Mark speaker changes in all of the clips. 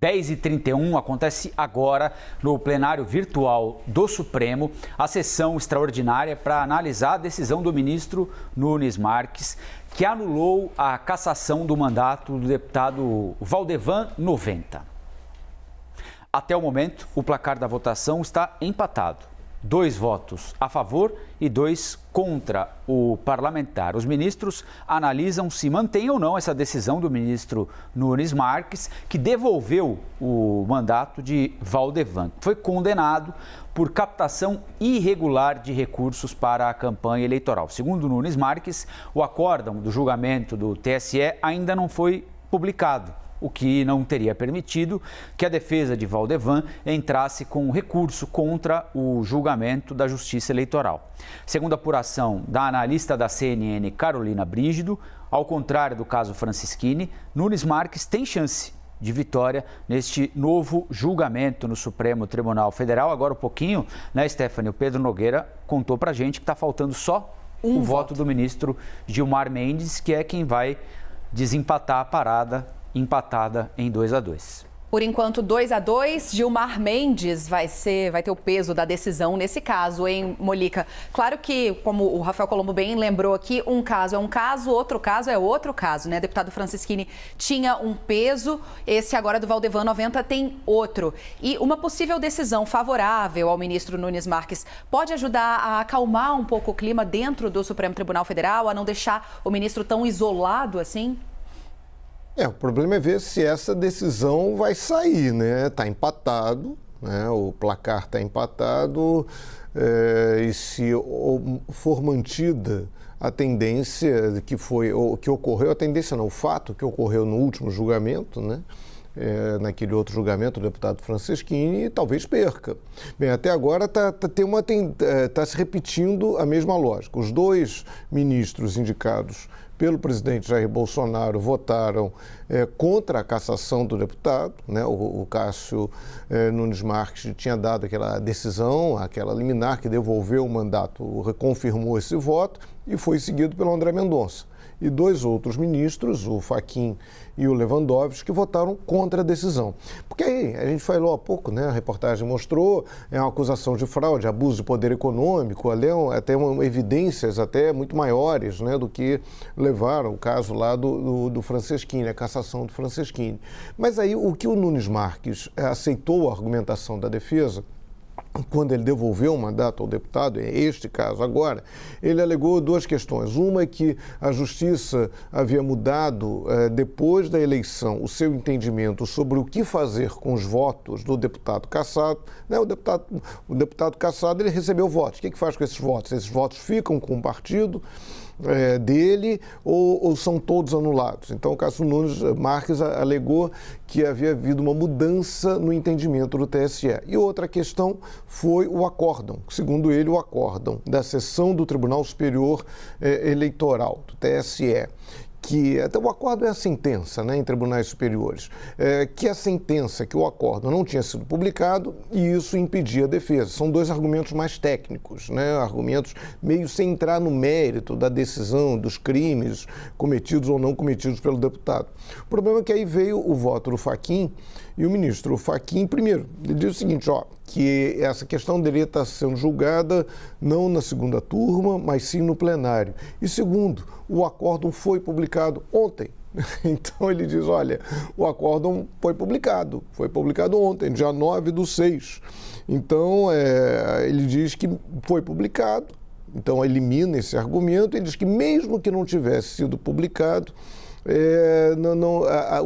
Speaker 1: 10h31, acontece agora no plenário virtual do Supremo a sessão extraordinária para analisar a decisão do ministro Nunes Marques, que anulou a cassação do mandato do deputado Valdevan 90. Até o momento, o placar da votação está empatado. 2 votos a favor e 2 contra o parlamentar. Os ministros analisam se mantém ou não essa decisão do ministro Nunes Marques, que devolveu o mandato de Valdevan, que foi condenado por captação irregular de recursos para a campanha eleitoral. Segundo Nunes Marques, o acórdão do julgamento do TSE ainda não foi publicado, o que não teria permitido que a defesa de Valdevan entrasse com recurso contra o julgamento da Justiça Eleitoral. Segundo a apuração da analista da CNN, Carolina Brígido, ao contrário do caso Franceschini, Nunes Marques tem chance de vitória neste novo julgamento no Supremo Tribunal Federal. Agora um pouquinho, né, Stephanie? O Pedro Nogueira contou pra gente que está faltando só o voto do ministro Gilmar Mendes, que é quem vai desempatar a parada, empatada em 2-2.
Speaker 2: Por enquanto, 2-2, Gilmar Mendes vai ter o peso da decisão nesse caso, hein, Molica? Claro que, como o Rafael Colombo bem lembrou aqui, um caso é um caso, outro caso é outro caso, né? O deputado Franceschini tinha um peso, esse agora do Valdevan 90 tem outro. E uma possível decisão favorável ao ministro Nunes Marques pode ajudar a acalmar um pouco o clima dentro do Supremo Tribunal Federal, a não deixar o ministro tão isolado assim?
Speaker 3: O problema é ver se essa decisão vai sair, né? Está empatado, né? O placar está empatado, e se for mantida a tendência que ocorreu, a tendência não, o fato que ocorreu no último julgamento, né? Naquele outro julgamento, o deputado Franceschini, talvez perca. Bem, até agora está se repetindo a mesma lógica. Os 2 ministros indicados pelo presidente Jair Bolsonaro votaram contra a cassação do deputado, né? O Cássio Nunes Marques tinha dado aquela decisão, aquela liminar que devolveu o mandato, reconfirmou esse voto e foi seguido pelo André Mendonça. E 2 outros ministros, o Fachin e o Lewandowski, que votaram contra a decisão. Porque aí, a gente falou há pouco, né? A reportagem mostrou, é uma acusação de fraude, abuso de poder econômico, ali até evidências até muito maiores, né, do que levaram o caso lá do Franceschini, a cassação do Franceschini. Mas aí, o que o Nunes Marques aceitou a argumentação da defesa, quando ele devolveu o mandato ao deputado, é este caso agora, ele alegou 2 questões. Uma é que a Justiça havia mudado, depois da eleição, o seu entendimento sobre o que fazer com os votos do deputado cassado. Né? O deputado cassado, ele recebeu votos. O que faz com esses votos? Esses votos ficam com o partido dele ou são todos anulados? Então, o Cássio Nunes Marques alegou que havia havido uma mudança no entendimento do TSE. E outra questão foi o acórdão. Segundo ele, o acórdão da sessão do Tribunal Superior Eleitoral, do TSE, que até o acórdão é a sentença, né, em tribunais superiores, que a sentença, que o acórdão não tinha sido publicado e isso impedia a defesa. São 2 argumentos mais técnicos, né, argumentos meio sem entrar no mérito da decisão, dos crimes cometidos ou não cometidos pelo deputado. O problema é que aí veio o voto do Fachin e o ministro Fachin, primeiro, ele diz o seguinte, que essa questão deveria estar sendo julgada não na segunda turma, mas sim no plenário. E segundo, o acórdão foi publicado ontem. Então ele diz, olha, o acórdão foi publicado ontem, dia 9/6. Então ele diz que foi publicado, então elimina esse argumento, ele diz que mesmo que não tivesse sido publicado,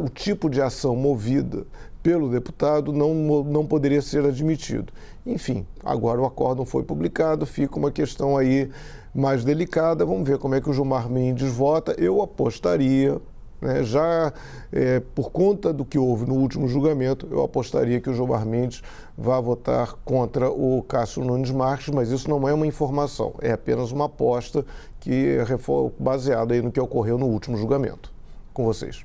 Speaker 3: o tipo de ação movida pelo deputado não poderia ser admitido. Enfim, agora o acórdão foi publicado, fica uma questão aí mais delicada. Vamos ver como é que o Gilmar Mendes vota. Eu apostaria, né, por conta do que houve no último julgamento, eu apostaria que o Gilmar Mendes vá votar contra o Cássio Nunes Marques, mas isso não é uma informação, é apenas uma aposta que é baseada aí no que ocorreu no último julgamento. Com vocês.